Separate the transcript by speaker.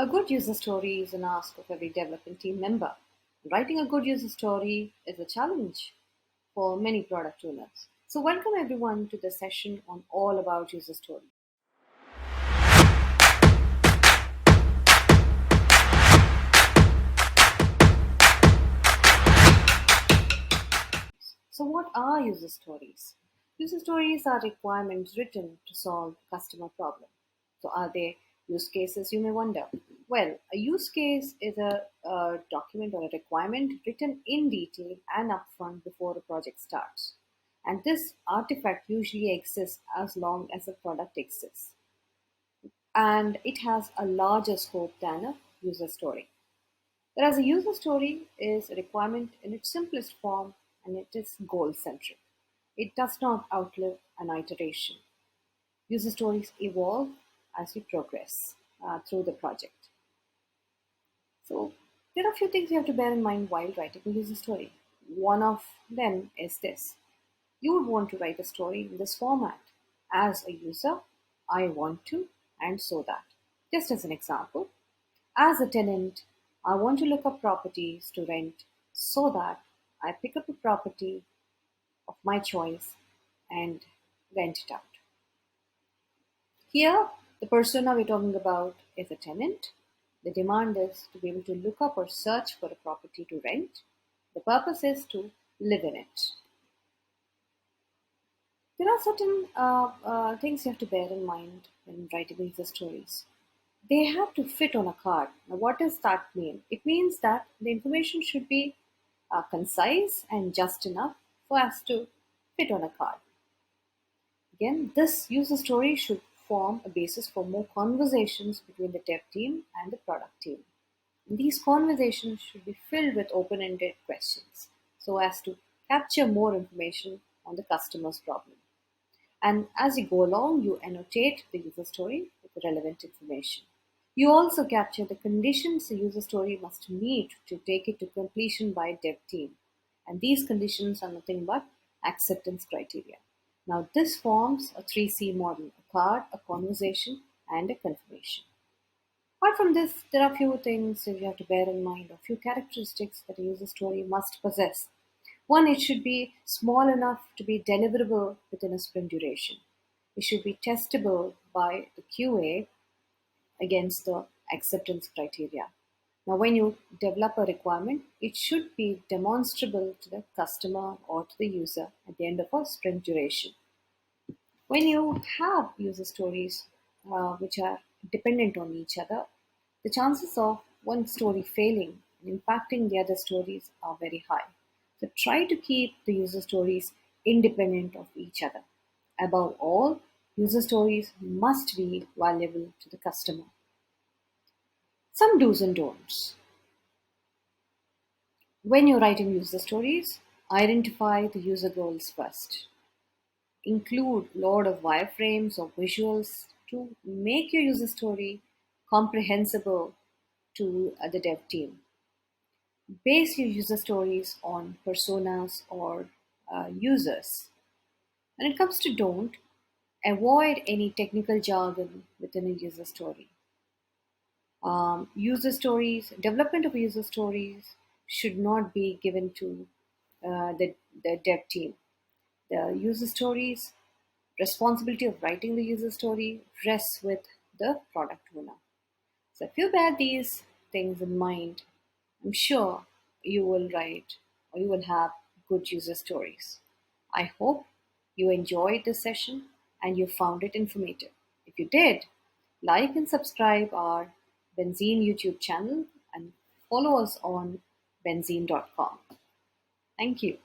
Speaker 1: A good user story is an ask of every development team member. Writing a good user story is a challenge for many product owners. So, welcome everyone to the session on all about user story. So, what are user stories? User stories are requirements written to solve a customer problem. So, are they use cases, you may wonder? Well, a use case is a document or a requirement written in detail and upfront before a project starts. And this artifact usually exists as long as the product exists. And it has a larger scope than a user story. Whereas a user story is a requirement in its simplest form and it is goal centric. It does not outlive an iteration. User stories evolve as we progress through the project. So, there are a few things you have to bear in mind while writing a user story. One of them is this: you would want to write a story in this format. As a user, I want to, and so that. Just as an example, as a tenant, I want to look up properties to rent so that I pick up a property of my choice and rent it out. Here, the persona we're talking about is a tenant. The demand is to be able to look up or search for a property to rent. The purpose is to live in it. There are certain things you have to bear in mind when writing user stories. They have to fit on a card. Now, what does that mean? It means that the information should be concise and just enough for us to fit on a card. Again, this user story should form a basis for more conversations between the dev team and the product team. These conversations should be filled with open ended questions so as to capture more information on the customer's problem. And as you go along, you annotate the user story with the relevant information. You also capture the conditions the user story must meet to take it to completion by dev team. And these conditions are nothing but acceptance criteria. Now this forms a 3C model: a card, a conversation, and a confirmation. Apart from this, there are a few things that you have to bear in mind, a few characteristics that a user story must possess. One, it should be small enough to be deliverable within a sprint duration. It should be testable by the QA against the acceptance criteria. Now, when you develop a requirement, it should be demonstrable to the customer or to the user at the end of a sprint duration. When you have user stories which are dependent on each other, the chances of one story failing and impacting the other stories are very high. So try to keep the user stories independent of each other. Above all, user stories must be valuable to the customer. Some do's and don'ts. When you're writing user stories, identify the user goals first. Include a lot of wireframes or visuals to make your user story comprehensible to the dev team. Base your user stories on personas or users. When it comes to don't, avoid any technical jargon within a user story. User stories, development of user stories should not be given to the dev team. The user stories, responsibility of writing the user story rests with the product owner. So if you bear these things in mind, I'm sure you will write or you will have good user stories. I hope you enjoyed this session and you found it informative. If you did, like and subscribe our Benzene YouTube channel and follow us on benzene.com. Thank you.